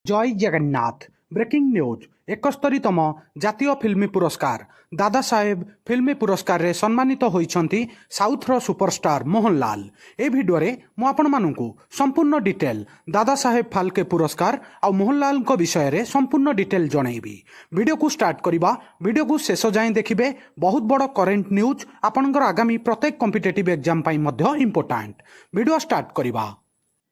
जय Jagannath breaking news 71तम जातीय फिल्मी पुरस्कार दादा साहेब फिल्मी पुरस्कार रे सम्मानित होइछंती साउथर सुपरस्टार मोहनलाल। ए भिडियो रे मु आपण मानकु संपूर्ण डिटेल दादा साहेब फाल्के पुरस्कार आ मोहनलाल को विषय रे संपूर्ण डिटेल जणैबी। वीडियो को स्टार्ट करिबा, वीडियो को शेष जाय देखिबे। बहुत बड़ करेंट न्यूज आपनकर आगामी प्रत्येक कॉम्पिटिटिव एग्जाम पई मध्य इंपोर्टेंट। वीडियो स्टार्ट करिबा।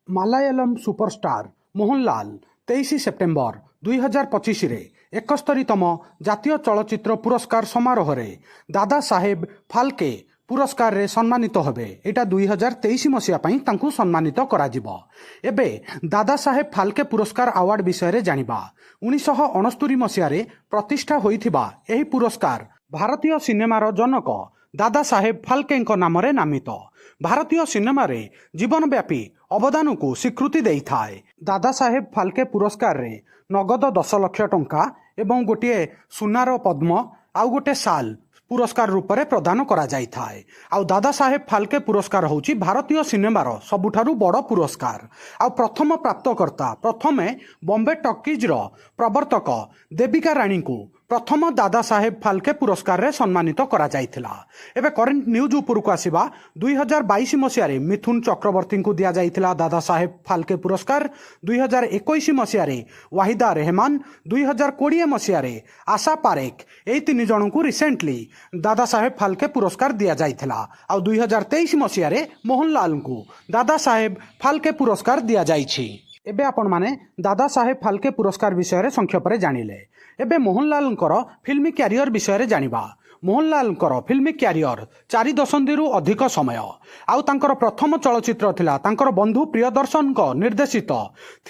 मलयालम सुपरस्टार मोहनलाल 23 सेप्टेम्बर 2025 रे 71तम जातीय चलचित्र पुरस्कार समारोह रे दादा साहेब फाल्के पुरस्कार रे सम्मानित होबे। एटा 2023 मसिया पई तांकु सम्मानित करा जिवो। एबे दादा साहेब फाल्के पुरस्कार अवार्ड विषय रे जानिबा। 1969 मसिया रे प्रतिष्ठा होइथिबा एही पुरस्कार भारतीय सिनेमार जनक दादा साहेब फाल्के नाम रे नामित। भारतीय सिनेमा रे जीवनव्यापी अवदान को स्वीकृति देई थाए। दादा साहेब फाल्के पुरस्कार रे नगद 10 लाख टंका एवं गोटे सुनार पद्म आउ गोटे साल पुरस्कार रूप में प्रदान करा जाई थाए। आउ दादा साहेब फाल्के पुरस्कार होची भारतीय सिनेमार सबुठारु बड़ पुरस्कार। आउ प्रथम प्राप्तकर्ता प्रथमे बॉम्बे टॉकीज रो प्रवर्तक देविका रानी को प्रथम दादा साहेब फाल्के पुरस्कार रे सम्मानित करा जाइथिला। एबे करेंट न्यूज ऊपर को आसीबा। 2022 मसिया रे मिथुन चक्रवर्ती को दिया जाइथिला दादा साहेब फाल्के पुरस्कार। 2021 मसिया रे वाहिदा रहमान, 2020 मसिया रे आशा पारेख, एई तीन जन को रिसेंटली दादा साहेब फाल्के पुरस्कार दिया जाइथिला। आ 2023 मसिया रे मोहनलाल को दादा साहेब फाल्के पुरस्कार दिया जाइछि। एबे आपण माने दादा साहेब फाल्के पुरस्कार विषय रे संक्षेप रे जानिले। एबे मोहनलाल फिल्मी क्यारियर विषय रे जानिबा। मोहनलाल फिल्मी क्यारियर 4 दशंधि अधिक समय। आउ तांकर प्रथम चलचित्र थिला तांकर बंधु प्रियदर्शन को निर्देशित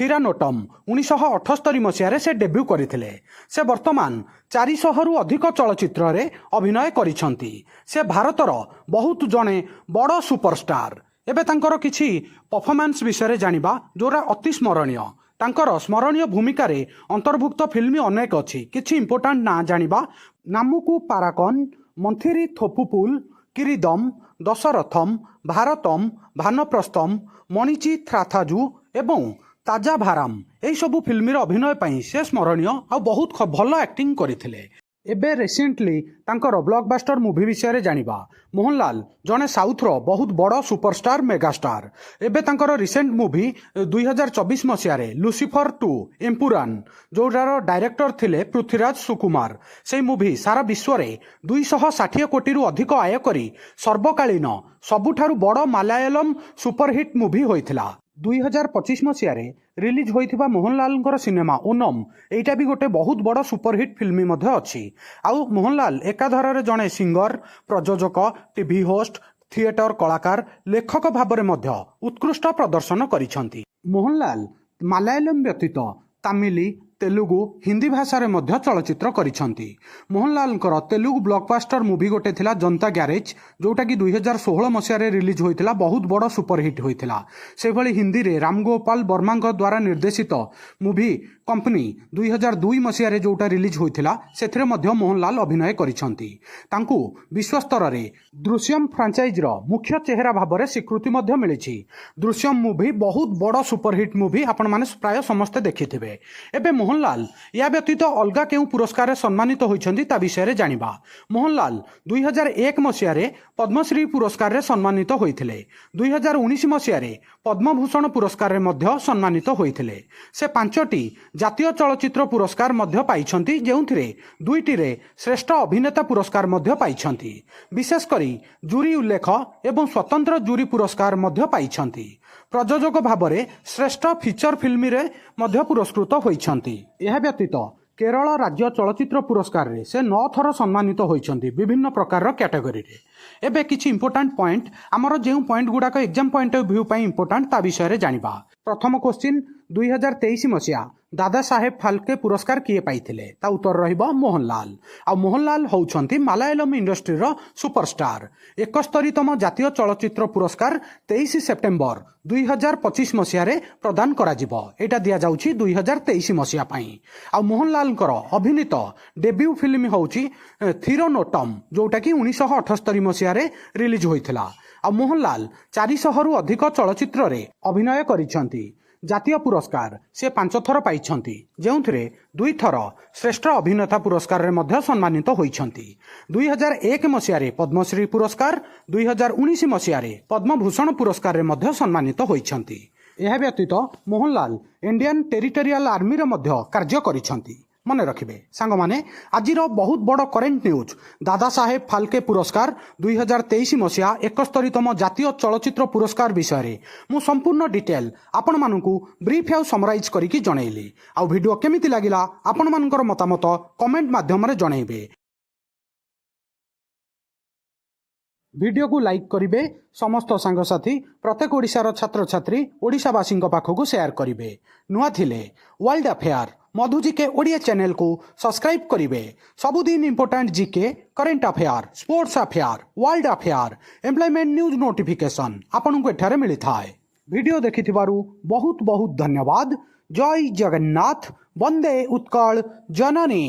थिरानोटम। 1978 मसिया रे से डेब्यू करथिले। से वर्तमान 400 रु अधिक चलचित्र रे अभिनय करिसंती। से भारतर बहुत जणे बड़ सुपरस्टार। एबे तांकर किछि परफॉर्मेंस विषय रे जानिबा जोरा अति स्मरणीय। तांकर स्मरणीय भूमिका रे अंतर्भुक्त फिल्मी अनेक अछि। किछि इंपोर्टेंट ना जानिबा नामुकु पाराकन, मंथिरी थोपुपुल, किरीदम, दशरथम, भारतम, भानप्रस्थम, मणिची थ्राथाजु एवं ताजा भाराम एई सबु फिल्मीर अभिनय पई से स्मरणीय आ बहुत भल एक्टिंग करिथिले। एबे रिसेंटली तांकर ब्लॉकबस्टर मूवी विषय रे जानिबा। मोहनलाल जने साउथर बहुत बड़ सुपरस्टार मेगास्टार। एबे तांकर रिसेंट मूवी 2024 मसिया रे लुसिफर 2 एम्पुरान जोरार डायरेक्टर थिले पृथ्वीराज सुकुमार। से मूवी सारा विश्व रे 260 कोटी रु अधिक आय करी सर्वकालीन सबुठारु बड़ मलयालम सुपरहिट मूवी होइथिला। 2025 मसिया रे रिलीज होइथिबा मोहनलाल सिनेमा ओनम एटा भी गोटे बहुत बड़ सुपरहिट फिल्मी मध्य अछि। आउ मोहनलाल एकाधार रे जणे सिंगर, प्रयोजक, टीवी होस्ट, थिएटर कलाकार, लेखक भाबरे मध्य उत्कृष्ट प्रदर्शन करिसंती। मोहनलाल मलयालम व्यतीत तमिल, तेलुगु, हिंदी भाषा रे मध्य चलचित्र करिसंती। मोहनलाल तेलुगु ब्लॉकबस्टर मूवी गोटे थिला जनता ग्यारेज जोटा कि 2016 मसिया रे रिलीज होइथिला। बहुत बड़ सुपरहिट होइथिला। से भली हिंदी रे रामगोपाल वर्मा द्वारा निर्देशित मूवी कंपनी 2002 मसिया रे जोटा रिलीज होइथिला सेथिरे मध्य मोहनलाल अभिनय करिसंती। तांकु विश्वस्तर रे दृश्यम फ्रांचाइज रो मुख्य चेहरा भाबरे स्वीकृति मध्य मिलिछि। दृश्यम मूवी बहुत बड़ सुपरहिट मूवी आपण माने प्राय समस्त देखिथिबे। एबे मोहनलाल या व्यतीत अलगा केउ पुरस्कार सम्मानित होइछंती ता विषय रे जानिबा। मोहनलाल 2001 मसिया रे पद्मश्री पुरस्कार रे सम्मानित होइथिले। 2019 मसिया रे पद्मभूषण पुरस्कार रे मध्य सम्मानित होइथिले। से 5टी जातीय चलचित्र पुरस्कार मध्य पाइछंती, जेउथिरे 2टी रे श्रेष्ठ अभिनेता पुरस्कार मध्य पाइछंती। विशेष करी जूरी उल्लेख एवं स्वतंत्र जूरी पुरस्कार मध्य पाइछंती। प्रयोजक भाबरे श्रेष्ठ फीचर फिल्मी रे मध्य पुरस्कृत होइछंती। यह व्यतीत केरल राज्य चलचित्र पुरस्कार रे से 9 थर सम्मानित होइछंती विभिन्न प्रकार कैटेगरी रे। एबे किछि इंपोर्टेंट पॉइंट आमर जेउ पॉइंट गुडाक एग्जाम पॉइंट ऑफ व्यू पई इंपोर्टेंट ता विषय रे जानिबा। प्रथम क्वेश्चन 2023 मसिया दादा साहेब फाल्के पुरस्कार किए पाइथिले ता उत्तर रहिबो मोहनलाल। आ मोहनलाल होउछंती मलयालम इंडस्ट्री रो सुपरस्टार। 71तम जातीय चलचित्र पुरस्कार 23 सेप्टेम्बर 2025 मसिया रे प्रदान करा जिवो। एटा दिया जाउछि 2023 मसिया पई। आ मोहनलाल अभिनीत डेब्यू फिल्म होउछि थिरानोटम जोटा कि 1978 मसिया रे रिलीज होइथिला। आ मोहनलाल 400 रु अधिक चलचित्र रे अभिनय करिसंती। ଜାତୀୟ ପୁରସ୍କାର ସେ 5 ଥର ପାଇଛନ୍ତି, ଯେଉଁଥିରେ 2 ଥର ଶ୍ରେଷ୍ଠ ଅଭିନେତା ପୁରସ୍କାରରେ ମଧ୍ୟ ସମ୍ମାନିତ ହୋଇଛନ୍ତି। 2001 ମସିହାରେ ପଦ୍ମଶ୍ରୀ ପୁରସ୍କାର, 2019 ମସିହାରେ ପଦ୍ମଭୂଷଣ ପୁରସ୍କାରରେ ମଧ୍ୟ ସମ୍ମାନିତ ହୋଇଛନ୍ତି। ଏହା ବ୍ୟତୀତ ମୋହନଲାଲ ଇଣ୍ଡିଆନ୍ ଟେରିଟୋରିଆଲ ଆର୍ମିରେ ମଧ୍ୟ କାର୍ଯ୍ୟ କରିଛନ୍ତି। ମନେ ରଖିବେ ସାଙ୍ଗମାନେ, ଆଜିର ବହୁତ ବଡ଼ କରେଣ୍ଟ ନ୍ୟୁଜ୍ ଦାଦା ସାହେବ ଫାଲକେ ପୁରସ୍କାର 2023 ମସିହା 71ତମ ଜାତୀୟ ଚଳଚ୍ଚିତ୍ର ପୁରସ୍କାର ବିଷୟରେ ମୁଁ ସମ୍ପୂର୍ଣ୍ଣ ଡିଟେଲ୍ ଆପଣମାନଙ୍କୁ ବ୍ରିଫ୍ ଆଉ ସମରାଇଜ୍ କରିକି ଜଣେଇଲି। ଆଉ ଭିଡ଼ିଓ କେମିତି ଲାଗିଲା ଆପଣମାନଙ୍କର ମତାମତ କମେଣ୍ଟ ମାଧ୍ୟମରେ ଜଣେଇବେ। ଭିଡ଼ିଓକୁ ଲାଇକ୍ କରିବେ, ସମସ୍ତ ସାଙ୍ଗସାଥୀ ପ୍ରତ୍ୟେକ ଓଡ଼ିଶାର ଛାତ୍ରଛାତ୍ରୀ ଓଡ଼ିଶାବାସୀଙ୍କ ପାଖକୁ ସେୟାର କରିବେ। ନୂଆ ଥିଲେ ୱାର୍ଲଡ ଆଫେୟାର ମଧୁଜିକେ ଓଡ଼ିଆ ଚ୍ୟାନେଲକୁ ସବସ୍କ୍ରାଇବ୍ କରିବେ। ସବୁଦିନ important GK, current affair, sports affair, world affair, employment news notification ଆପଣଙ୍କୁ ଏଠାରେ ମିଳିଥାଏ। ଭିଡ଼ିଓ ଦେଖିଥିବାରୁ ବହୁତ ବହୁତ ଧନ୍ୟବାଦ। ଜୟ ଜଗନ୍ନାଥ, ବନ୍ଦେ ଉତ୍କଳ ଜନନୀ।